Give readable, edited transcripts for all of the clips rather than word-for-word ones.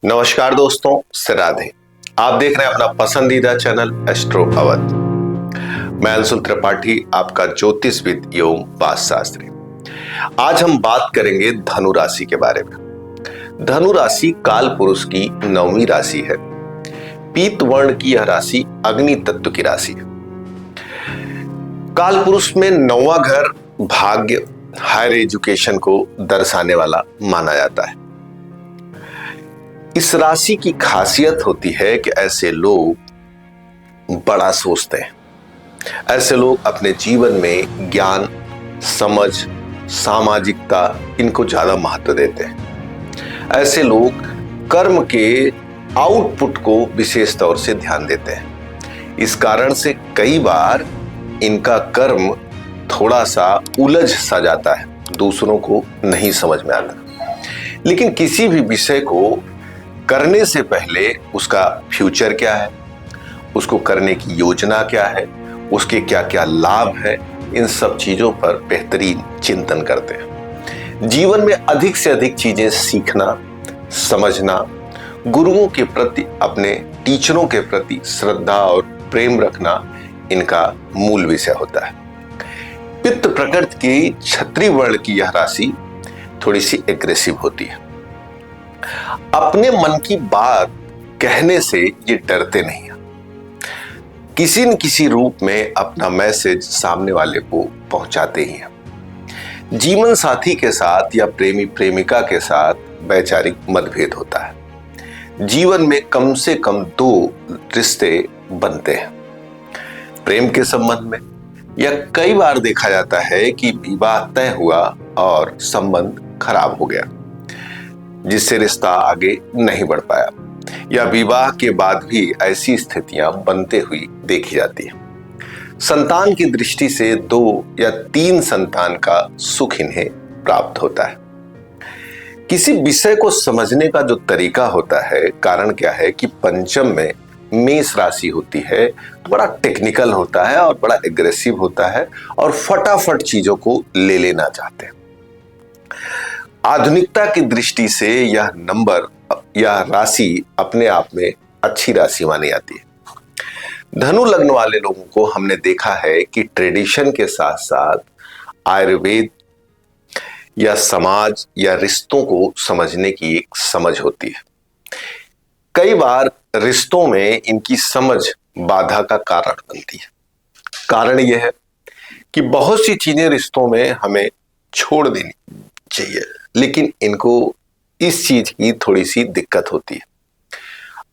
नमस्कार दोस्तों, राधे। आप देख रहे हैं अपना पसंदीदा चैनल एस्ट्रो अवध। मैं अंशुल त्रिपाठी, आपका ज्योतिषविद एवं वास्तुशास्त्री। आज हम बात करेंगे धनु राशि के बारे में। धनु राशि काल पुरुष की 9वीं राशि है। पीत वर्ण की यह राशि अग्नि तत्व की राशि है। काल पुरुष में 9वां घर भाग्य, हायर एजुकेशन को दर्शाने वाला माना जाता है। इस राशि की खासियत होती है कि ऐसे लोग बड़ा सोचते हैं। ऐसे लोग अपने जीवन में ज्ञान, समझ, सामाजिकता इनको ज्यादा महत्व देते हैं। ऐसे लोग कर्म के आउटपुट को विशेष तौर से ध्यान देते हैं। इस कारण से कई बार इनका कर्म थोड़ा सा उलझ सा जाता है, दूसरों को नहीं समझ में आता। लेकिन किसी भी विषय को करने से पहले उसका फ्यूचर क्या है, उसको करने की योजना क्या है, उसके क्या क्या लाभ है, इन सब चीजों पर बेहतरीन चिंतन करते हैं। जीवन में अधिक से अधिक चीजें सीखना, समझना, गुरुओं के प्रति, अपने टीचरों के प्रति श्रद्धा और प्रेम रखना इनका मूल विषय होता है। पित्त प्रकृति की क्षत्रिय वर्ण की यह राशि थोड़ी सी एग्रेसिव होती है। अपने मन की बात कहने से ये डरते नहीं हैं। किसी न किसी रूप में अपना मैसेज सामने वाले को पहुंचाते ही हैं। जीवन साथी के साथ या प्रेमी प्रेमिका के साथ वैचारिक मतभेद होता है। जीवन में कम से कम 2 रिश्ते बनते हैं। प्रेम के संबंध में या कई बार देखा जाता है कि विवाह तय हुआ और संबंध खराब हो गया, जिससे रिश्ता आगे नहीं बढ़ पाया, या विवाह के बाद भी ऐसी स्थितियां बनते हुई देखी जाती हैं। संतान की दृष्टि से 2 या 3 संतान का सुख इन्हें प्राप्त होता है। किसी विषय को समझने का जो तरीका होता है, कारण क्या है कि पंचम में मेष राशि होती है, तो बड़ा टेक्निकल होता है और बड़ा एग्रेसिव होता है और फटाफट चीजों को ले लेना चाहते हैं। आधुनिकता की दृष्टि से यह नंबर या राशि अपने आप में अच्छी राशि मानी जाती है। धनु लग्न वाले लोगों को हमने देखा है कि ट्रेडिशन के साथ साथ आयुर्वेद या समाज या रिश्तों को समझने की एक समझ होती है। कई बार रिश्तों में इनकी समझ बाधा का कारण बनती है। कारण यह है कि बहुत सी चीजें रिश्तों में हमें छोड़ देनी चाहिए, लेकिन इनको इस चीज की थोड़ी सी दिक्कत होती है।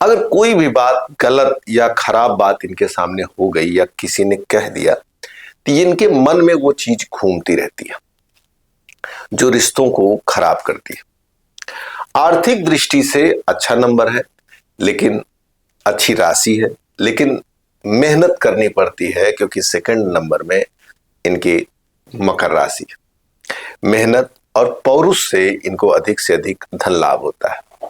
अगर कोई भी बात गलत या खराब बात इनके सामने हो गई या किसी ने कह दिया, तो इनके मन में वो चीज घूमती रहती है जो रिश्तों को खराब करती है। आर्थिक दृष्टि से अच्छा नंबर है, लेकिन अच्छी राशि है, लेकिन मेहनत करनी पड़ती है, क्योंकि सेकंड नंबर में इनके मकर राशि है। मेहनत और पौरुष से इनको अधिक से अधिक धन लाभ होता है।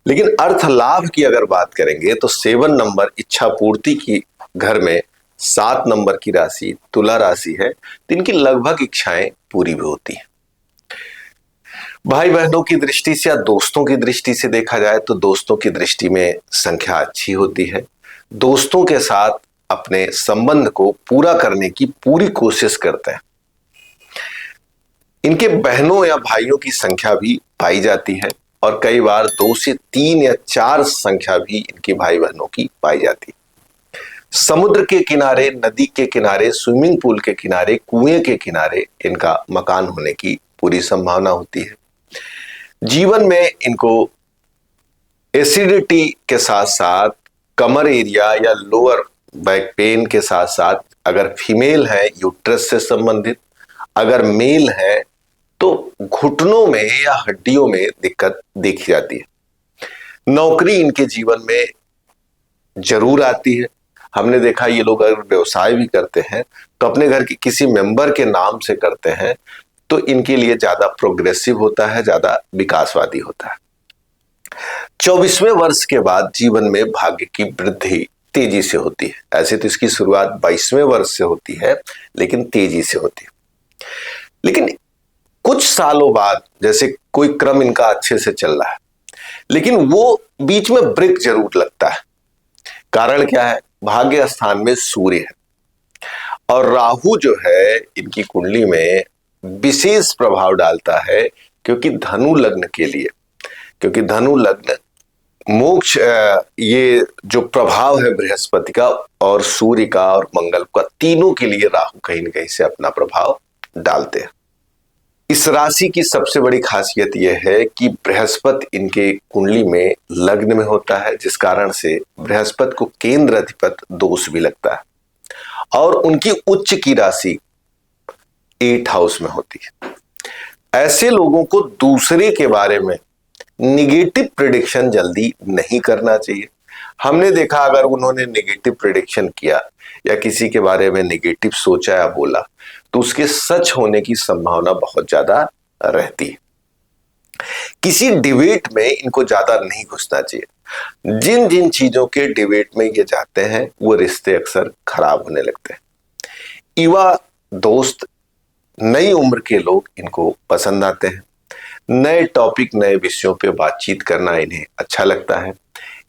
लेकिन अर्थ लाभ की अगर बात करेंगे तो 7 नंबर इच्छा पूर्ति की घर में 7 नंबर की राशि तुला राशि है, तो इनकी लगभग इच्छाएं पूरी भी होती हैं। भाई बहनों की दृष्टि से या दोस्तों की दृष्टि से देखा जाए तो दोस्तों की दृष्टि में संख्या अच्छी होती है। दोस्तों के साथ अपने संबंध को पूरा करने की पूरी कोशिश करते हैं। इनके बहनों या भाइयों की संख्या भी पाई जाती है और कई बार 2 से 3 या 4 संख्या भी इनके भाई बहनों की पाई जाती है। समुद्र के किनारे, नदी के किनारे, स्विमिंग पूल के किनारे, कुएं के किनारे इनका मकान होने की पूरी संभावना होती है। जीवन में इनको एसिडिटी के साथ साथ कमर एरिया या लोअर बैक पेन के साथ साथ, अगर फीमेल है यूट्रस से संबंधित, अगर मेल है तो घुटनों में या हड्डियों में दिक्कत देखी जाती है। नौकरी इनके जीवन में जरूर आती है। हमने देखा ये लोग अगर व्यवसाय भी करते हैं तो अपने घर के किसी मेंबर के नाम से करते हैं, तो इनके लिए ज्यादा प्रोग्रेसिव होता है, ज्यादा विकासवादी होता है। 24वें वर्ष के बाद जीवन में भाग्य की वृद्धि तेजी से होती है। ऐसे तो इसकी शुरुआत 22वें वर्ष से होती है, लेकिन तेजी से होती है। लेकिन कुछ सालों बाद, जैसे कोई क्रम इनका अच्छे से चल रहा है, लेकिन वो बीच में ब्रेक जरूर लगता है। कारण क्या है? भाग्य स्थान में सूर्य है और राहु जो है इनकी कुंडली में विशेष प्रभाव डालता है, क्योंकि धनु लग्न के लिए, क्योंकि धनु लग्न मोक्ष, ये जो प्रभाव है बृहस्पति का और सूर्य का और मंगल का, तीनों के लिए राहु कहीं न कहीं से अपना प्रभाव डालते हैं। इस राशि की सबसे बड़ी खासियत यह है कि बृहस्पति इनके कुंडली में लग्न में होता है, जिस कारण से बृहस्पति को केंद्र अधिपति दोष भी लगता है और उनकी उच्च की राशि 8th हाउस में होती है। ऐसे लोगों को दूसरे के बारे में निगेटिव प्रिडिक्शन जल्दी नहीं करना चाहिए। हमने देखा अगर उन्होंने निगेटिव प्रिडिक्शन किया या किसी के बारे में निगेटिव सोचा या बोला तो उसके सच होने की संभावना बहुत ज्यादा रहती है। किसी डिबेट में इनको ज्यादा नहीं घुसना चाहिए। जिन जिन चीजों के डिबेट में ये जाते हैं वो रिश्ते अक्सर खराब होने लगते हैं। युवा दोस्त, नई उम्र के लोग इनको पसंद आते हैं। नए टॉपिक, नए विषयों पे बातचीत करना इन्हें अच्छा लगता है।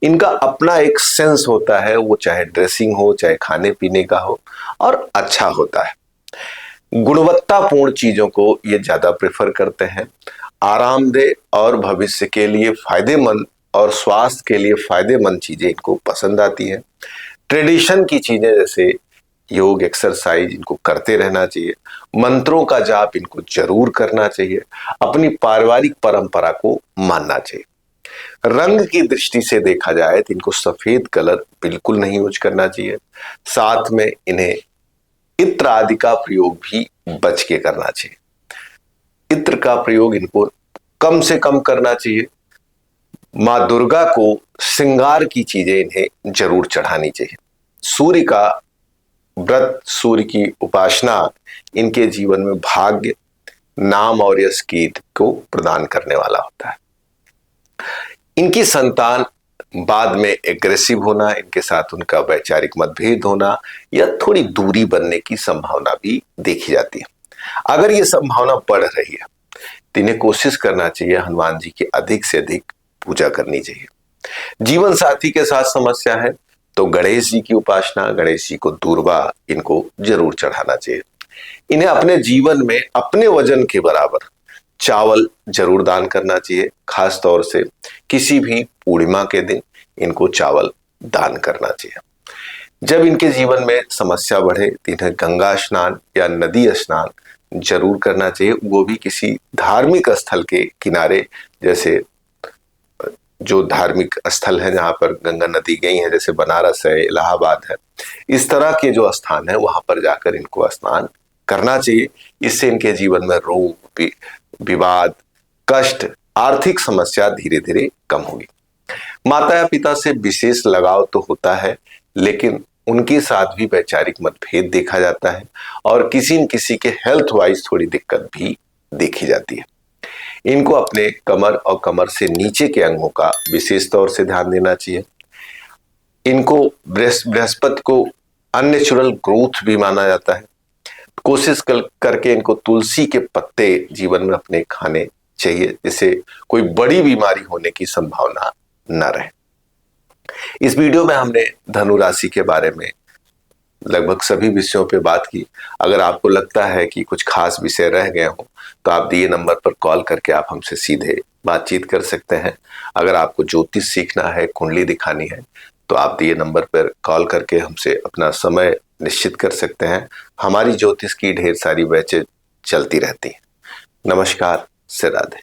इनका अपना एक सेंस होता है, वो चाहे ड्रेसिंग हो, चाहे खाने पीने का हो, और अच्छा होता है। गुणवत्तापूर्ण चीजों को ये ज्यादा प्रेफर करते हैं। आरामदेह और भविष्य के लिए फायदेमंद और स्वास्थ्य के लिए फायदेमंद चीजें इनको पसंद आती हैं। ट्रेडिशन की चीजें जैसे योग, एक्सरसाइज इनको करते रहना चाहिए। मंत्रों का जाप इनको जरूर करना चाहिए। अपनी पारिवारिक परंपरा को मानना चाहिए। रंग की दृष्टि से देखा जाए तो इनको सफेद कलर बिल्कुल नहीं यूज करना चाहिए। साथ में इन्हें इत्र आदि का प्रयोग भी बच के करना चाहिए। इत्र का प्रयोग इनको कम से कम करना चाहिए। माँ दुर्गा को श्रृंगार की चीजें इन्हें जरूर चढ़ानी चाहिए। सूर्य का व्रत, सूर्य की उपासना इनके जीवन में भाग्य, नाम और यश कीर्ति को प्रदान करने वाला होता है। इनकी संतान बाद में एग्रेसिव होना, इनके साथ उनका वैचारिक मतभेद होना या थोड़ी दूरी बनने की संभावना भी देखी जाती है। अगर ये संभावना बढ़ रही है तो इन्हें कोशिश करना चाहिए हनुमान जी की अधिक से अधिक पूजा करनी चाहिए। जीवन साथी के साथ समस्या है तो गणेश जी की उपासना, गणेश जी को दूर्वा इनको जरूर चढ़ाना चाहिए। इन्हें अपने जीवन में अपने वजन के बराबर चावल जरूर दान करना चाहिए। खास तौर से किसी भी पूर्णिमा के दिन इनको चावल दान करना चाहिए। जब इनके जीवन में समस्या बढ़े तो इन्हें गंगा स्नान या नदी स्नान जरूर करना चाहिए, वो भी किसी धार्मिक स्थल के किनारे, जैसे जो धार्मिक स्थल है जहां पर गंगा नदी गई है, जैसे बनारस है, इलाहाबाद है, इस तरह के जो स्थान है वहां पर जाकर इनको स्नान करना चाहिए। इससे इनके जीवन में रोग, विवाद, कष्ट, आर्थिक समस्या धीरे धीरे कम होगी। माता या पिता से विशेष लगाव तो होता है, लेकिन उनके साथ भी वैचारिक मतभेद देखा जाता है और किसी न किसी के हेल्थ वाइज थोड़ी दिक्कत भी देखी जाती है। इनको अपने कमर और कमर से नीचे के अंगों का विशेष तौर से ध्यान देना चाहिए। इनको बृहस्पति को अननेचुरल ग्रोथ भी माना जाता है। कोशिश करके इनको तुलसी के पत्ते जीवन में अपने खाने चाहिए, जिससे कोई बड़ी बीमारी होने की संभावना न रहे। इस वीडियो में हमने धनु राशि के बारे में लगभग सभी विषयों पे बात की। अगर आपको लगता है कि कुछ खास विषय रह गए हो तो आप दिए नंबर पर कॉल करके आप हमसे सीधे बातचीत कर सकते हैं। अगर आपको ज्योतिष सीखना है, कुंडली दिखानी है, तो आप दिए नंबर पर कॉल करके हमसे अपना समय निश्चित कर सकते हैं। हमारी ज्योतिष की ढेर सारी बैचें चलती रहती हैं। नमस्कार, से राधे।